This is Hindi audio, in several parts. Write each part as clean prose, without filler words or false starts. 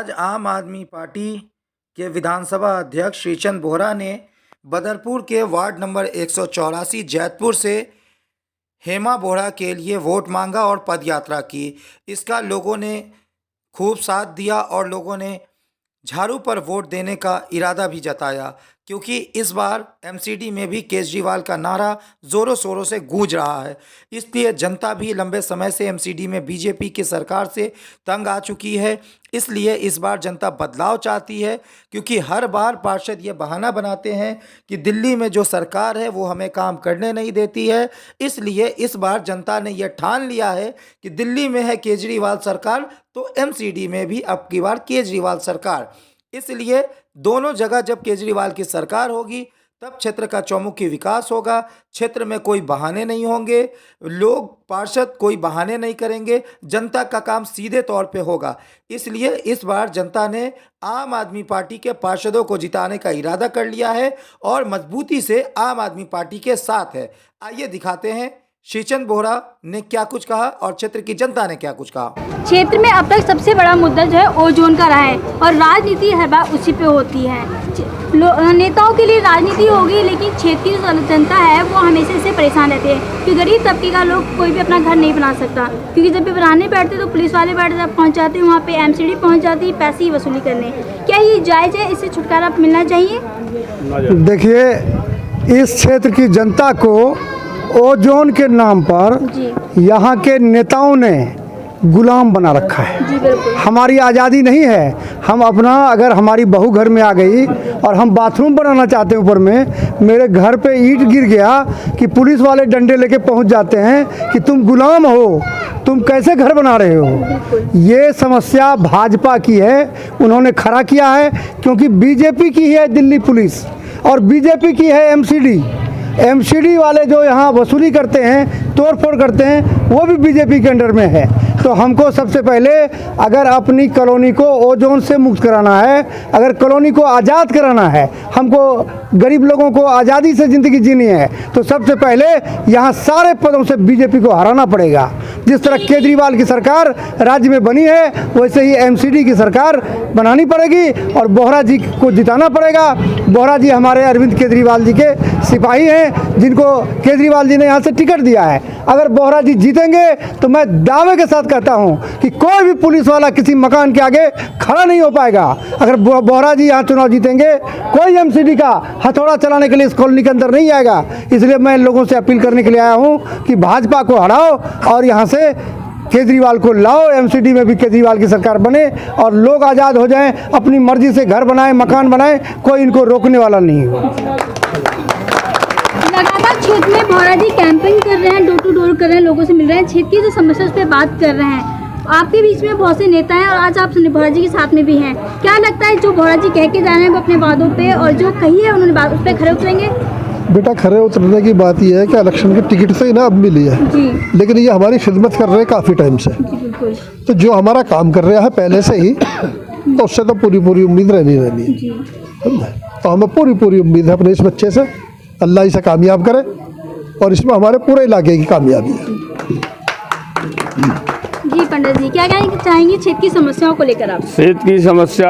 आज आम आदमी पार्टी के विधानसभा अध्यक्ष श्रीचंद बोहरा ने बदरपुर के वार्ड नंबर 184 जैतपुर से हेमा बोहरा के लिए वोट मांगा और पदयात्रा की। इसका लोगों ने खूब साथ दिया और लोगों ने झाड़ू पर वोट देने का इरादा भी जताया, क्योंकि इस बार एमसीडी में भी केजरीवाल का नारा ज़ोरों शोरों से गूंज रहा है। इसलिए जनता भी लंबे समय से एमसीडी में बीजेपी की सरकार से तंग आ चुकी है। इसलिए इस बार जनता बदलाव चाहती है, क्योंकि हर बार पार्षद ये बहाना बनाते हैं कि दिल्ली में जो सरकार है वो हमें काम करने नहीं देती है। इसलिए इस बार जनता ने यह ठान लिया है कि दिल्ली में है केजरीवाल सरकार, तो एमसीडी में भी अब की बार केजरीवाल सरकार। इसलिए दोनों जगह जब केजरीवाल की सरकार होगी तब क्षेत्र का चौमुखी विकास होगा। क्षेत्र में कोई बहाने नहीं होंगे, लोग पार्षद कोई बहाने नहीं करेंगे, जनता का काम सीधे तौर पे होगा। इसलिए इस बार जनता ने आम आदमी पार्टी के पार्षदों को जिताने का इरादा कर लिया है और मजबूती से आम आदमी पार्टी के साथ है। आइए दिखाते हैं श्रीचंद बोहरा ने क्या कुछ कहा और क्षेत्र की जनता ने क्या कुछ कहा। क्षेत्र में अब तक सबसे बड़ा मुद्दा जो है ओजोन का रहा है और राजनीति हर बार उसी पे होती है। नेताओं के लिए राजनीति होगी, लेकिन क्षेत्र की जो जनता है वो हमेशा से परेशान रहते हैं कि गरीब तबके का लोग कोई भी अपना घर नहीं बना सकता, क्योंकि जब भी बनाने बैठते तो पुलिस वाले पहुँच जाते हैं, वहाँ पे एमसीडी पहुँच जाती है पैसे ही वसूली करने। क्या ये जायज़ है? इससे छुटकारा मिलना चाहिए। देखिए, इस क्षेत्र की जनता को ओजोन के नाम पर यहाँ के नेताओं ने गुलाम बना रखा है। हमारी आज़ादी नहीं है। हम अपना, अगर हमारी बहू घर में आ गई और हम बाथरूम बनाना चाहते हैं ऊपर में, मेरे घर पे ईंट गिर गया कि पुलिस वाले डंडे लेके पहुंच जाते हैं कि तुम गुलाम हो, तुम कैसे घर बना रहे हो। ये समस्या भाजपा की है, उन्होंने खड़ा किया है, क्योंकि बीजेपी की है दिल्ली पुलिस और बीजेपी की है एमसीडी वाले जो यहाँ वसूली करते हैं, तोड़ फोड़ करते हैं, वो भी बीजेपी के अंडर में है। तो हमको सबसे पहले अगर अपनी कॉलोनी को ओजोन से मुक्त कराना है, अगर कॉलोनी को आज़ाद कराना है, हमको गरीब लोगों को आज़ादी से ज़िंदगी जीनी है, तो सबसे पहले यहाँ सारे पदों से बीजेपी को हराना पड़ेगा। जिस तरह केजरीवाल की सरकार राज्य में बनी है, वैसे ही एमसीडी की सरकार बनानी पड़ेगी और बोहरा जी को जिताना पड़ेगा। बोहरा जी हमारे अरविंद केजरीवाल जी के सिपाही हैं, जिनको केजरीवाल जी ने यहाँ से टिकट दिया है। अगर बोहरा जी जीतेंगे तो मैं दावे के साथ कहता हूँ कि कोई भी पुलिस वाला किसी मकान के आगे खड़ा नहीं हो पाएगा। अगर बोहरा जी यहाँ चुनाव जीतेंगे, कोई एमसीडी का हथौड़ा चलाने के लिए इस कॉलोनी के अंदर नहीं आएगा। इसलिए मैं लोगों से अपील करने के लिए आया हूँ कि भाजपा को हराओ और यहाँ से केजरीवाल को लाओ, एमसीडी में भी केजरीवाल की सरकार बने और लोग आज़ाद हो जाएं, अपनी मर्जी से घर बनाएं, मकान बनाएं, कोई इनको रोकने वाला नहीं हो। लगातार क्षेत्र में बोहरा जी कैंपेन कर रहे हैं, डोर टू डोर कर रहे हैं, लोगों से मिल रहे हैं, क्षेत्र की जो समस्या उस पर बात कर रहे हैं। आपके बीच में बहुत से नेता हैं और आज आप बोहरा जी के साथ में भी हैं। क्या लगता है जो बोहरा जी कह के जा रहे हैं वो अपने वादों पे और जो कही है उन्होंने बात, उस पर खरे उतरेंगे? बेटा, खरे उतरने की बात यह है कि इलेक्शन की टिकट से ही ना अब मिली है जी, लेकिन ये हमारी खिदमत कर रहे हैं काफ़ी टाइम से। तो जो हमारा काम कर रहा है पहले से ही, तो उससे तो पूरी उम्मीद रहनी है। तो हमें पूरी उम्मीद है अपने इस बच्चे से, अल्लाह इसे कामयाब करे और इसमें हमारे पूरे इलाके की कामयाबी है। जी पंडित जी, क्या कहना चाहेंगे क्षेत्र की समस्याओं को लेकर आप? क्षेत्र की समस्या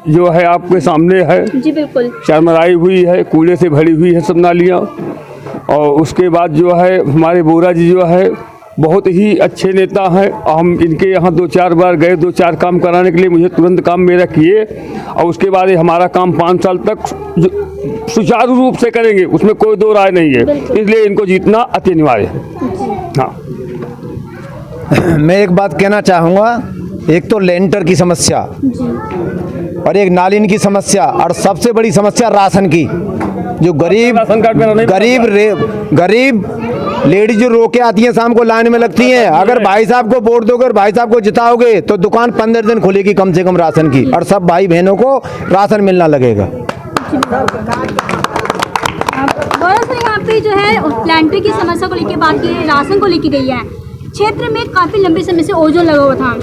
जो है आपके सामने है जी, बिल्कुल चरमराई हुई है, कूड़े से भरी हुई है सब नालियाँ। और उसके बाद जो है हमारे बोहरा जी जो है बहुत ही अच्छे नेता हैं। हम इनके यहाँ 2-4 बार गए, 2-4 काम कराने के लिए, मुझे तुरंत काम मेरा किए और उसके बाद हमारा काम 5 साल तक सुचारू रूप से करेंगे, उसमें कोई दो राय नहीं है। इसलिए इनको जीतना अति अनिवार्य है। हाँ, मैं एक बात कहना चाहूँगा, एक तो लेंटर की समस्या और एक नालिन की समस्या और सबसे बड़ी समस्या राशन की। जो गरीब लेडीज जो रो के आती हैं, शाम को लाइन में लगती हैं, अगर भाई साहब को वोट दोगे और भाई साहब को जिताओगे तो दुकान 15 दिन खुलेगी कम से कम राशन की, और सब भाई बहनों को राशन मिलना लगेगा। यहाँ पे जो है प्लांटर की समस्या को लेकर बात की, राशन को लेकर गई है। क्षेत्र में काफी लंबे समय से ओजोन लगा हुआ था,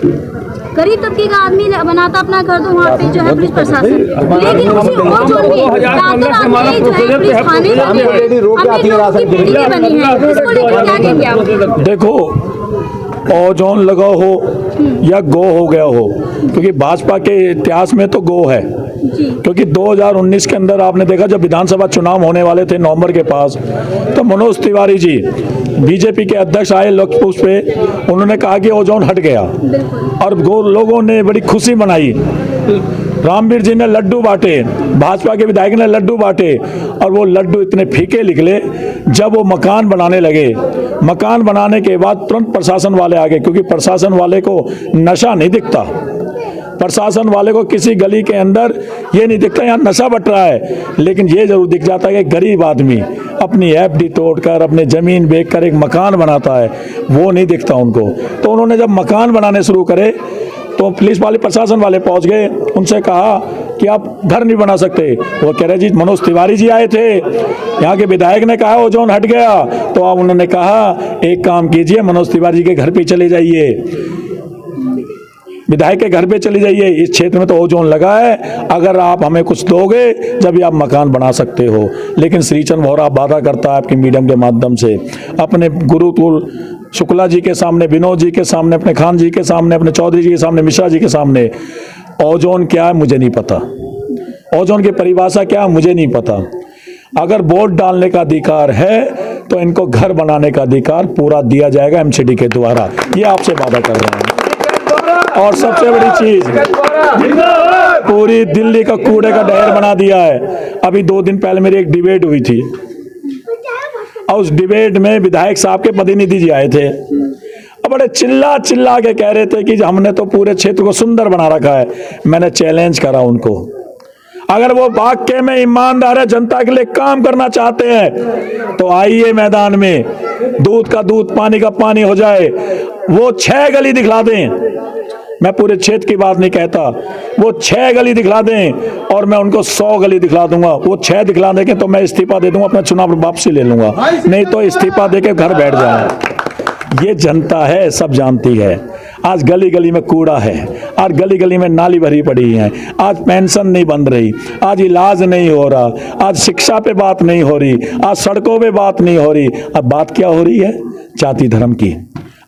गरीब तबके का आदमी बनाता अपना घर, तो वहाँ पे जो है पुलिस प्रशासन, लेकिन उसी ओजोन में जो है पुलिस थाने अपने लोगों की बिल्डिंगें बनी है। इसको लेकर क्या कहेंगे आप? देखो, ओजोन लगा हो या गो हो गया हो, क्योंकि भाजपा के इतिहास में तो गो है। क्योंकि 2019 के अंदर आपने देखा जब विधानसभा चुनाव होने वाले थे नवंबर के पास, तो मनोज तिवारी जी बीजेपी के अध्यक्ष आए लोकपुष पे, उन्होंने कहा कि ओजोन हट गया और लोगों ने बड़ी खुशी मनाई। रामवीर जी ने लड्डू बांटे, भाजपा के विधायक ने लड्डू बांटे, और वो लड्डू इतने फीके निकले। जब वो मकान बनाने लगे, मकान बनाने के बाद तुरंत प्रशासन वाले आ गए, क्योंकि प्रशासन वाले को नशा नहीं दिखता। प्रशासन वाले को किसी गली के अंदर ये नहीं दिखता यहाँ नशा बट रहा है, लेकिन ये जरूर दिख जाता है कि गरीब आदमी अपनी एफडी तोड़कर अपनी ज़मीन बेचकर एक मकान बनाता है, वो नहीं दिखता उनको। तो उन्होंने जब मकान बनाने शुरू करे तो पुलिस वाले प्रशासन वाले पहुंच गए, उनसे कहा कि आप घर नहीं बना सकते। वो कह रहे जी मनोज तिवारी जी आए थे, यहाँ के विधायक ने कहा ओजोन हट गया, तो अब उन्होंने कहा एक काम कीजिए, मनोज तिवारी जी के घर पे चले जाइए, विधायक के घर पे चली जाइए, इस क्षेत्र में तो ओजोन लगा है, अगर आप हमें कुछ दोगे जब आप मकान बना सकते हो। लेकिन श्रीचंद बोहरा वादा करता है आपके मीडियम के माध्यम से, अपने गुरुकुल शुक्ला जी के सामने, विनोद जी के सामने, अपने खान जी के सामने, अपने चौधरी जी के सामने, मिश्रा जी के सामने, ओजोन क्या है मुझे नहीं पता, ओजोन की परिभाषा क्या है मुझे नहीं पता। अगर वोट डालने का अधिकार है तो इनको घर बनाने का अधिकार पूरा दिया जाएगा एमसीडी के द्वारा, ये आपसे वादा कर रहे हैं। और सबसे बड़ी चीज, पूरी दिल्ली का कूड़े का ढेर बना दिया है। अभी 2 दिन पहले मेरी एक डिबेट हुई थी, और उस डिबेट में विधायक साहब के प्रतिनिधि जी आए थे, अब बड़े चिल्ला चिल्ला के कह रहे थे कि हमने तो पूरे क्षेत्र को सुंदर बना रखा है। मैंने चैलेंज करा उनको, अगर वो वाकई में ईमानदार है, जनता के लिए काम करना चाहते हैं, तो आइए मैदान में, दूध का दूध पानी का पानी हो जाए, वो 6 गली दिखला दें। मैं पूरे क्षेत्र की बात नहीं कहता, वो 6 गली दिखला दें और मैं उनको 100 गली दिखला दूंगा। वो 6 दिखला देंगे तो मैं इस्तीफा दे दूंगा, अपना चुनाव वापसी ले लूंगा, नहीं तो इस्तीफा देके घर बैठ जाए। ये जनता है, सब जानती है। आज गली गली में कूड़ा है, आज गली गली में नाली भरी पड़ी है, आज पेंशन नहीं बन रही, आज इलाज नहीं हो रहा, आज शिक्षा पे बात नहीं हो रही, आज सड़कों पे बात नहीं हो रही। अब बात क्या हो रही है? जाति धर्म की।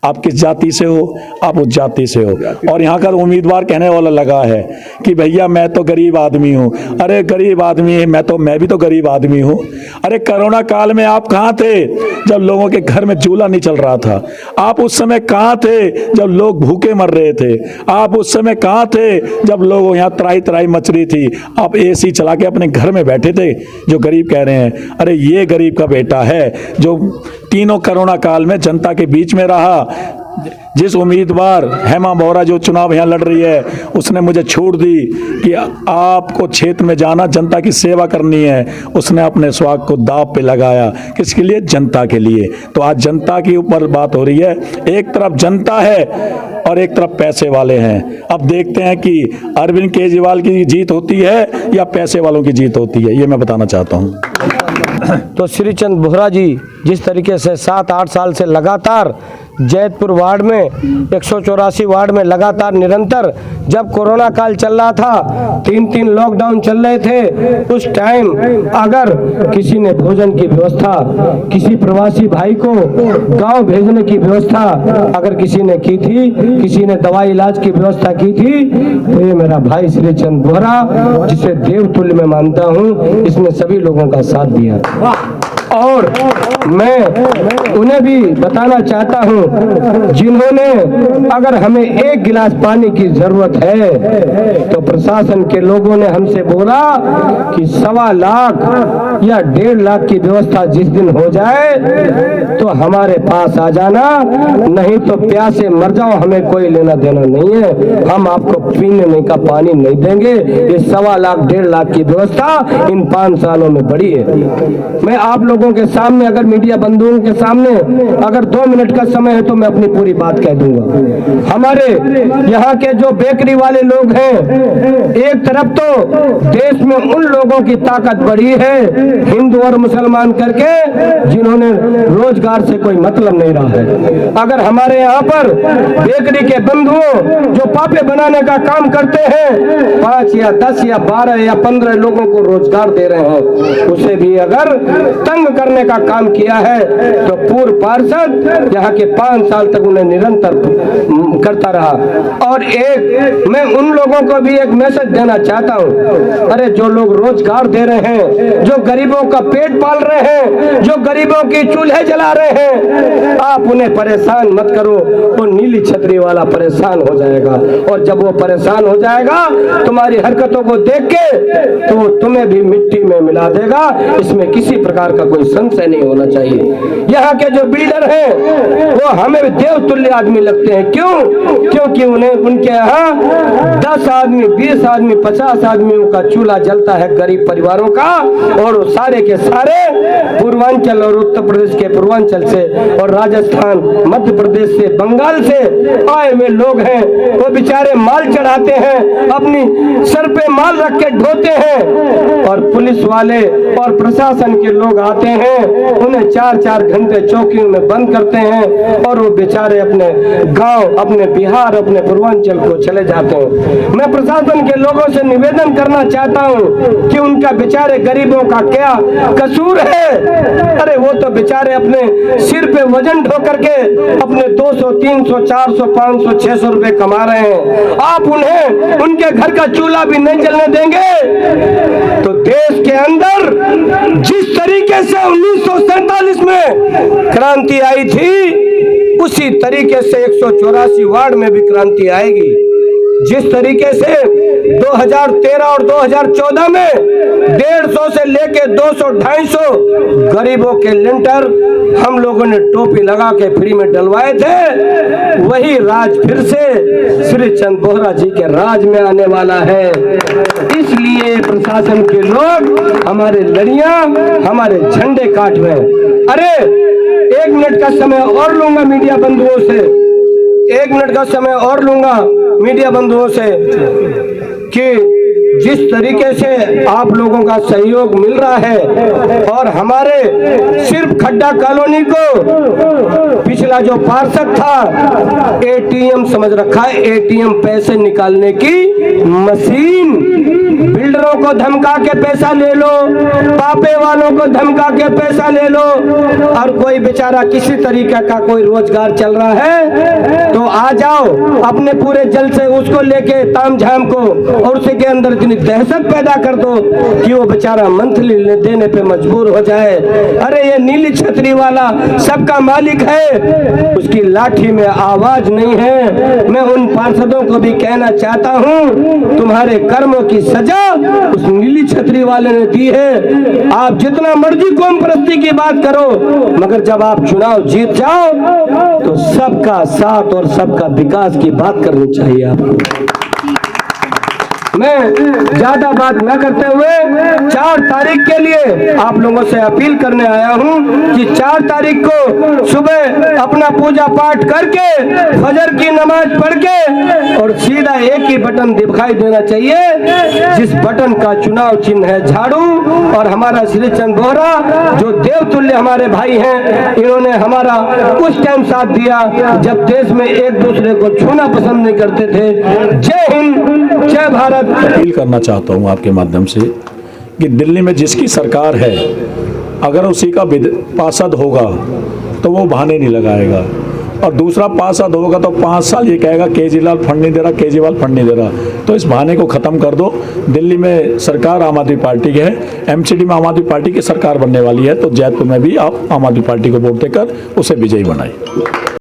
आप किस जाति से हो? आप उस जाति से हो। और यहाँ का उम्मीदवार कहने वाला लगा है कि भैया मैं तो गरीब आदमी हूँ। अरे गरीब आदमी है, मैं भी तो गरीब आदमी हूँ। अरे कोरोना काल में आप कहाँ थे जब लोगों के घर में चूल्हा नहीं चल रहा था? आप उस समय कहाँ थे जब लोग भूखे मर रहे थे? आप उस समय कहाँ थे जब लोग यहाँ त्राही त्राही मच रही थी? आप एसी चला के अपने घर में बैठे थे। जो गरीब कह रहे हैं, अरे ये गरीब का बेटा है जो तीनों कोरोना काल में जनता के बीच में रहा। जिस उम्मीदवार हेमा बोहरा जो चुनाव यहाँ लड़ रही है, उसने मुझे छूट दी कि आपको क्षेत्र में जाना, जनता की सेवा करनी है। उसने अपने स्वास्थ्य को दांव पे लगाया, किसके लिए? जनता के लिए। तो आज जनता के ऊपर बात हो रही है। एक तरफ जनता है और एक तरफ पैसे वाले हैं। अब देखते हैं कि अरविंद केजरीवाल की जीत होती है या पैसे वालों की जीत होती है, ये मैं बताना चाहता हूँ। तो श्रीचंद बोहरा जी जिस तरीके से 7-8 साल से लगातार जैतपुर वार्ड में 184 वार्ड में लगातार निरंतर, जब कोरोना काल चल रहा था, 3 लॉकडाउन चल रहे थे, उस टाइम अगर किसी ने भोजन की व्यवस्था, किसी प्रवासी भाई को गांव भेजने की व्यवस्था अगर किसी ने की थी, किसी ने दवाई इलाज की व्यवस्था की थी, तो ये मेरा भाई श्रीचंद बोहरा, जिसे देवतुल्य में मानता हूँ, इसने सभी लोगों का साथ दिया। और मैं उन्हें भी बताना चाहता हूं, जिन्होंने अगर हमें 1 गिलास पानी की जरूरत है तो प्रशासन के लोगों ने हमसे बोला कि 1.25 लाख या 1.5 लाख की व्यवस्था जिस दिन हो जाए तो हमारे पास आ जाना, नहीं तो प्यासे मर जाओ, हमें कोई लेना देना नहीं है, हम आपको पीने का पानी नहीं देंगे। ये 1.25 लाख 1.5 लाख की व्यवस्था इन 5 सालों में बढ़ी है। मैं आप लोगों के सामने, अगर मीडिया बंधुओं के सामने अगर 2 मिनट का समय है तो मैं अपनी पूरी बात कह दूंगा। हमारे यहाँ के जो बेकरी वाले लोग हैं, एक तरफ तो देश में उन लोगों की ताकत बढ़ी है, हिंदू और मुसलमान करके, जिन्होंने रोजगार से कोई मतलब नहीं रहा है। अगर हमारे यहाँ पर बेकरी के बंधुओं जो पापे बनाने का काम करते हैं, 5 या 10 या 12 या 15 लोगों को रोजगार दे रहे हैं, उसे भी अगर तंग करने का काम किया है, तो पूर्व पार्षद यहाँ के 5 साल तक उन्हें निरंतर करता रहा। और एक मैं उन लोगों को भी एक मैसेज देना चाहता हूँ, अरे जो लोग रोजगार दे रहे हैं, जो गरीबों का पेट पाल रहे हैं, जो गरीबों की चूल्हे जला रहे हैं, आप उन्हें परेशान मत करो, वो नीली छतरी वाला परेशान हो जाएगा। और जब वो परेशान हो जाएगा तुम्हारी हरकतों को देख के, तो तुम्हें भी मिट्टी में मिला देगा। इसमें किसी प्रकार का कोई संशय नहीं होना चाहिए। यहाँ के जो बिल्डर हैं वो हमें देवतुल्य आदमी लगते हैं। क्यों? क्योंकि उन्हें उनके यहाँ 10 आदमी, 20 आदमी, 50 आदमियों का चूल्हा जलता है गरीब परिवारों का, और वो सारे के सारे पूर्वांचल और उत्तर प्रदेश के पूर्वांचल से और राजस्थान, मध्य प्रदेश से, बंगाल से आए हुए लोग हैं। वो बेचारे माल चढ़ाते हैं, अपनी सर पे माल रख के ढोते हैं, और पुलिस वाले और प्रशासन के लोग आते हैं, उन्हें 4-4 घंटे चौकियों में बंद करते हैं, और वो बेचारे अपने गांव, अपने बिहार, अपने पूर्वांचल को चले जाते हैं। मैं प्रशासन के लोगों से निवेदन करना चाहता हूं कि उनका बेचारे गरीबों का क्या कसूर है? अरे वो तो बेचारे अपने सिर पे वजन ढो करके अपने 200, 300, 400, 500, 600 रुपए कमा रहे हैं। आप उन्हें उनके घर का चूल्हा भी नहीं जलने देंगे? तो देश के अंदर जिस तरीके से 1947 में क्रांति आई थी, उसी तरीके से 184 वार्ड में भी क्रांति आएगी। जिस तरीके से 2013 और 2014 में 150 से लेके 200-250 गरीबों के लेंटर हम लोगों ने टोपी लगा के फ्री में डलवाए थे, वही राज फिर से श्री चंद बोहरा जी के राज में आने वाला है। इसलिए प्रशासन के लोग हमारे लड़ियां, हमारे झंडे काट रहे हैं। अरे 1 मिनट का समय और लूंगा मीडिया बंधुओं से, 1 मिनट का समय और लूंगा मीडिया बंधुओं से कि जिस तरीके से आप लोगों का सहयोग मिल रहा है, और हमारे सिर्फ खड्डा कॉलोनी को पिछला जो पार्षद था एटीएम समझ रखा है, एटीएम पैसे निकालने की मशीन। बिल्डरों को धमका के पैसा ले लो, पापे वालों को धमका के पैसा ले लो, और कोई बेचारा किसी तरीके का कोई रोजगार चल रहा है तो आ जाओ अपने पूरे जल से उसको लेके तामझाम को, और उसी के अंदर इतनी दहशत पैदा कर दो कि वो बेचारा मंथली देने पे मजबूर हो जाए। अरे ये नीली छतरी वाला सबका मालिक है, उसकी लाठी में आवाज नहीं है। मैं उन पार्षदों को भी कहना चाहता हूँ, तुम्हारे कर्मों की सजा उस नीली छतरी वाले ने दी है। आप जितना मर्जी कौम परस्ती की बात करो, मगर जब आप चुनाव जीत जाओ तो सबका साथ और सबका विकास की बात करनी चाहिए आपको। मैं ज्यादा बात न करते हुए 4 तारीख के लिए आप लोगों से अपील करने आया हूं कि 4 तारीख को सुबह अपना पूजा पाठ करके फजर की नमाज पढ़ के और सीधा एक ही बटन दिखाई देना चाहिए, जिस बटन का चुनाव चिन्ह है झाड़ू। और हमारा श्री चंद बोहरा जो देवतुल्य हमारे भाई हैं, इन्होंने हमारा उस टाइम साथ दिया जब देश में एक दूसरे को छूना पसंद नहीं करते थे। जय हिंद, जय भारत। अपील करना चाहता हूं आपके माध्यम से कि दिल्ली में जिसकी सरकार है, अगर उसी का पार्षद होगा तो वो बहाने नहीं लगाएगा, और दूसरा पार्षद होगा तो 5 साल ये कहेगा केजरीवाल फंड नहीं दे रहा, केजरीवाल फंड नहीं दे रहा। तो इस बहाने को खत्म कर दो। दिल्ली में सरकार आम आदमी पार्टी की है, एमसीडी में आम आदमी पार्टी की सरकार बनने वाली है, तो जयपुर में भी आप आम आदमी पार्टी को वोट देकर उसे विजयी बनाइए।